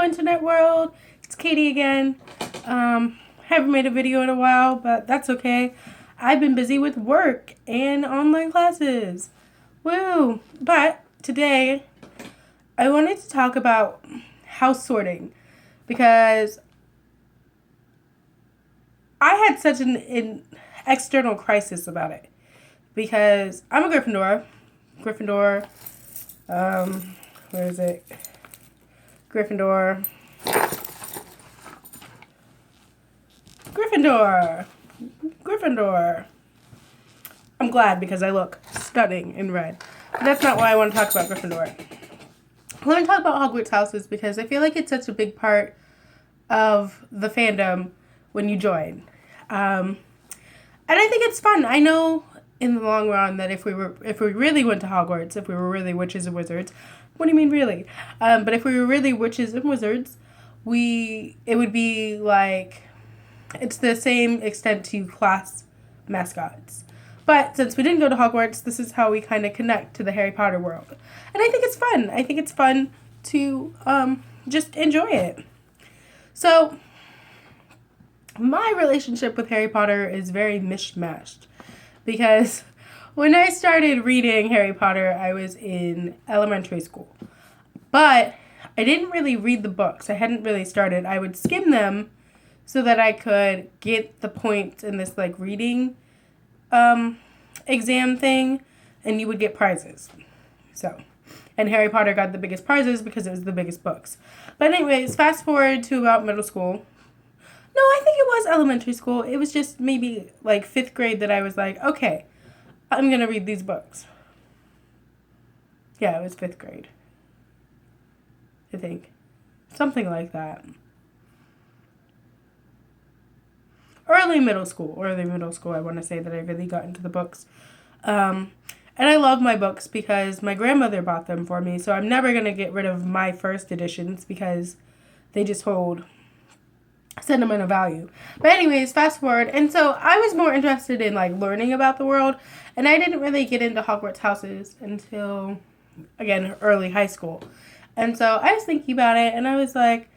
internet world. It's Katie again. Haven't made a video in a while, but that's okay. I've been busy with work and online classes. Woo! But today, I wanted to talk about house sorting because I had such an external crisis about it. Because I'm a Gryffindor. Where is it? Gryffindor. I'm glad because I look stunning in red. But that's not why I want to talk about Gryffindor. I want to talk about Hogwarts Houses because I feel like it's such a big part of the fandom when you join. And I think it's fun. I know in the long run that if we really went to Hogwarts, if we were really witches and wizards, what do you mean really? But if we were really witches and wizards, it would be like, it's the same extent to class mascots. But since we didn't go to Hogwarts, this is how we kind of connect to the Harry Potter world. And I think it's fun. I think it's fun to just enjoy it. So, my relationship with Harry Potter is very mishmashed. Because when I started reading Harry Potter, I was in elementary school. But I didn't really read the books. I hadn't really started. I would skim them so that I could get the points in this like reading exam thing, and you would get prizes. So, and Harry Potter got the biggest prizes because it was the biggest books. But anyways, fast forward to about middle school. No, I think it was elementary school. It was just maybe like 5th grade that I was like, okay, I'm going to read these books. Yeah, it was 5th grade. I think. Something like that. Early middle school, I want to say that I really got into the books. And I love my books because my grandmother bought them for me, so I'm never going to get rid of my first editions because they just hold sentimental value. But anyways, fast forward, and so I was more interested in like learning about the world, and I didn't really get into Hogwarts Houses until, again, early high school. And so I was thinking about it, and I was like,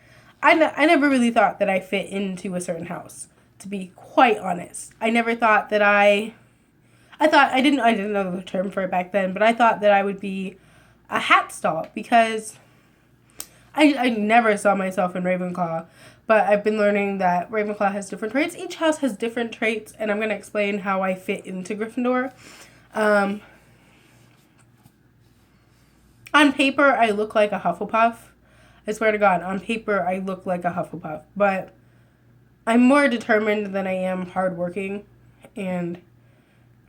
I never really thought that I fit into a certain house. To be quite honest, I never thought that I didn't know the term for it back then, but I thought that I would be a hat stall because I never saw myself in Ravenclaw, but I've been learning that Ravenclaw has different traits. Each house has different traits, and I'm going to explain how I fit into Gryffindor. On paper, I look like a Hufflepuff. I swear to God, on paper, I look like a Hufflepuff, but I'm more determined than I am hardworking, and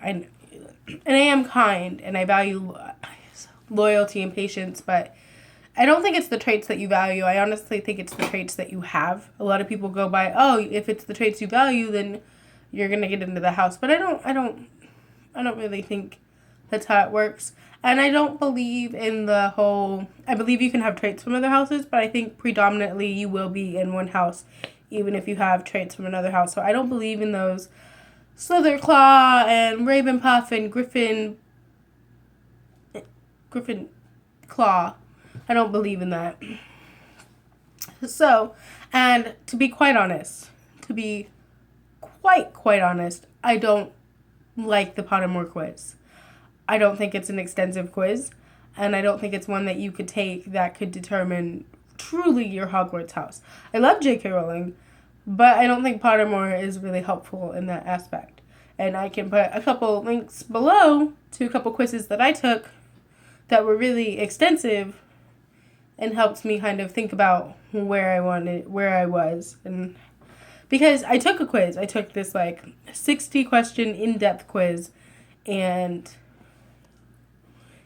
I am kind, and I value loyalty and patience, but I don't think it's the traits that you value. I honestly think it's the traits that you have. A lot of people go by, oh, if it's the traits you value, then you're going to get into the house. But I don't really think that's how it works. And I don't believe in the whole, I believe you can have traits from other houses, but I think predominantly you will be in one house, even if you have traits from another house. So I don't believe in those Slitherclaw and Ravenpuff and Griffin Claw. I don't believe in that. So, and to be quite honest, I don't like the Pottermore quiz. I don't think it's an extensive quiz, and I don't think it's one that you could take that could determine truly your Hogwarts house. I love J.K. Rowling, but I don't think Pottermore is really helpful in that aspect. And I can put a couple links below to a couple quizzes that I took that were really extensive and helped me kind of think about where I was. And because I took a quiz, I took this like 60 question in-depth quiz, and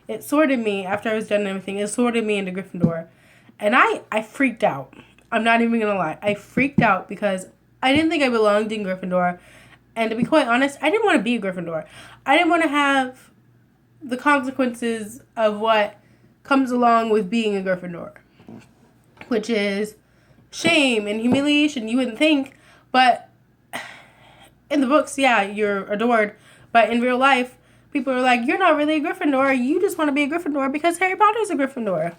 it sorted me, after I was done and everything, it sorted me into Gryffindor. And I freaked out. I'm not even going to lie. I freaked out because I didn't think I belonged in Gryffindor. And to be quite honest, I didn't want to be a Gryffindor. I didn't want to have the consequences of what comes along with being a Gryffindor, which is shame and humiliation. You wouldn't think, but in the books, yeah, you're adored. But in real life, people are like, you're not really a Gryffindor. You just want to be a Gryffindor because Harry Potter's a Gryffindor.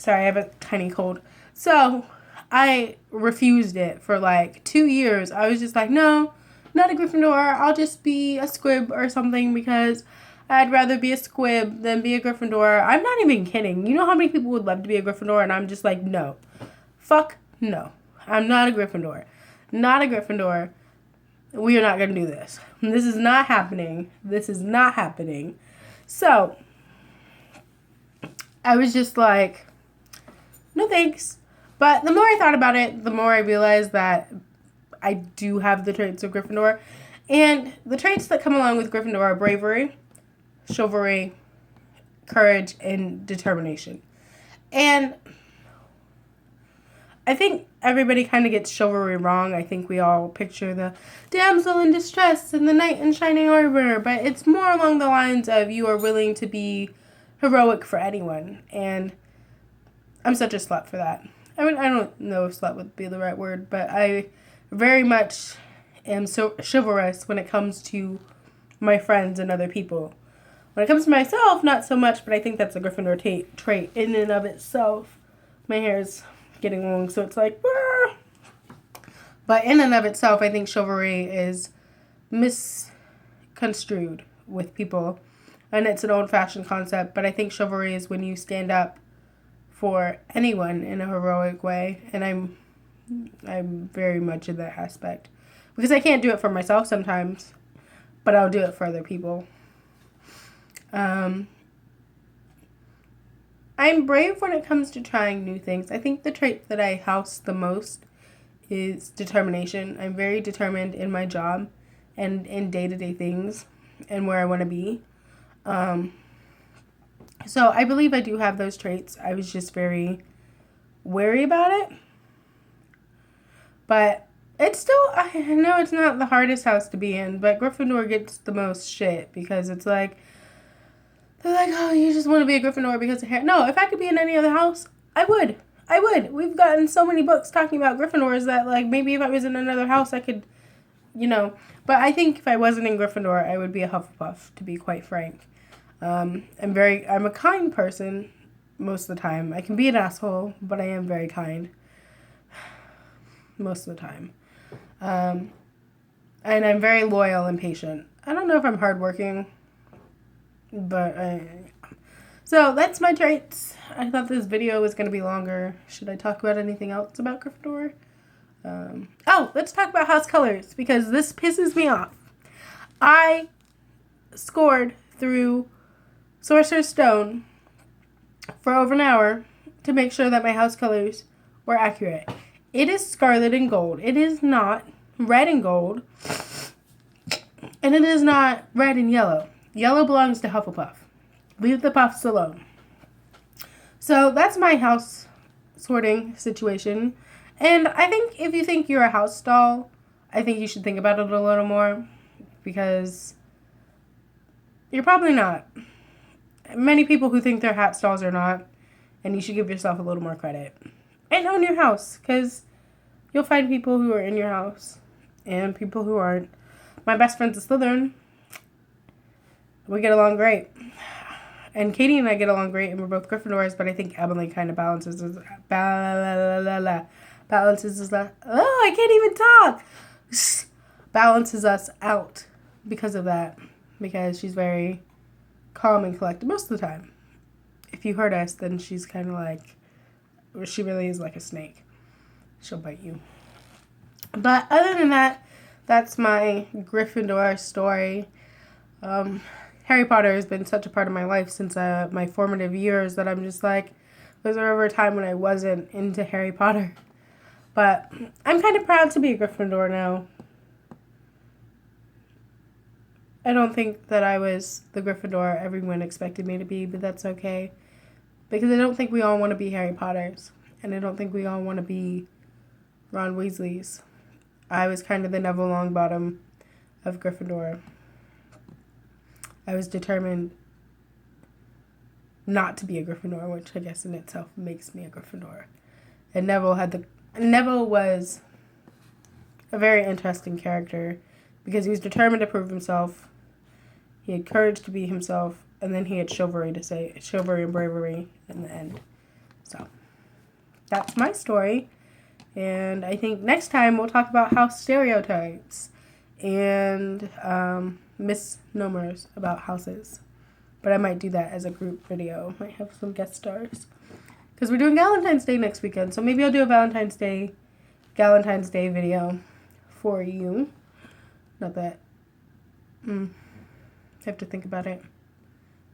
Sorry, I have a tiny cold. So, I refused it for like 2 years. I was just like, no, not a Gryffindor. I'll just be a squib or something because I'd rather be a squib than be a Gryffindor. I'm not even kidding. You know how many people would love to be a Gryffindor? And I'm just like, no. Fuck no. I'm not a Gryffindor. Not a Gryffindor. We are not going to do this. This is not happening. This is not happening. So, I was just like, no thanks. But the more I thought about it, the more I realized that I do have the traits of Gryffindor. And the traits that come along with Gryffindor are bravery, chivalry, courage, and determination. And I think everybody kind of gets chivalry wrong. I think we all picture the damsel in distress and the knight in shining armor. But it's more along the lines of you are willing to be heroic for anyone. And I'm such a slut for that. I mean, I don't know if slut would be the right word, but I very much am so chivalrous when it comes to my friends and other people. When it comes to myself, not so much, but I think that's a Gryffindor trait in and of itself. My hair's getting long, so it's like, Burr! But in and of itself, I think chivalry is misconstrued with people, and it's an old-fashioned concept, but I think chivalry is when you stand up for anyone in a heroic way, and I'm very much in that aspect. Because I can't do it for myself sometimes, but I'll do it for other people. I'm brave when it comes to trying new things. I think the trait that I house the most is determination. I'm very determined in my job and in day-to-day things and where I want to be. So I believe I do have those traits. I was just very wary about it. But it's still, I know it's not the hardest house to be in, but Gryffindor gets the most shit because it's like, they're like, oh, you just want to be a Gryffindor because of hair. No, if I could be in any other house, I would. I would. We've gotten so many books talking about Gryffindors that, like, maybe if I was in another house, I could, you know. But I think if I wasn't in Gryffindor, I would be a Hufflepuff, to be quite frank. I'm a kind person most of the time. I can be an asshole, but I am very kind most of the time. And I'm very loyal and patient. I don't know if I'm hardworking, but so that's my traits. I thought this video was going to be longer. Should I talk about anything else about Gryffindor? Let's talk about house colors because this pisses me off. I scored through Sorcerer's Stone for over an hour to make sure that my house colors were accurate. It is scarlet and gold. It is not red and gold. And it is not red and yellow. Yellow belongs to Hufflepuff. Leave the puffs alone. So that's my house sorting situation. And I think if you think you're a house doll, I think you should think about it a little more because you're probably not. Many people who think they're house dolls are not, and you should give yourself a little more credit. And own your house, because you'll find people who are in your house and people who aren't. My best friend's a Slytherin. We get along great. And Katie and I get along great, and we're both Gryffindors, but I think Emily kind of balances us. I can't even talk. Balances us out because of that. Because she's very calm and collected most of the time. If you hurt us, then she's kind of like, she really is like a snake. She'll bite you. But other than that, that's my Gryffindor story. Harry Potter has been such a part of my life since my formative years that I'm just like, was there ever a time when I wasn't into Harry Potter? But I'm kind of proud to be a Gryffindor now. I don't think that I was the Gryffindor everyone expected me to be, but that's okay. Because I don't think we all want to be Harry Potters. And I don't think we all want to be Ron Weasley's. I was kind of the Neville Longbottom of Gryffindor. I was determined not to be a Gryffindor, which I guess in itself makes me a Gryffindor. And Neville was a very interesting character because he was determined to prove himself. He had courage to be himself, and then he had chivalry and bravery in the end. So that's my story. And I think next time we'll talk about house stereotypes and misnomers about houses. But I might do that as a group video. Might have some guest stars. Because we're doing Valentine's Day next weekend. So maybe I'll do a Valentine's Day video for you. Not that. I have to think about it.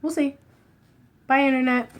We'll see. Bye, Internet.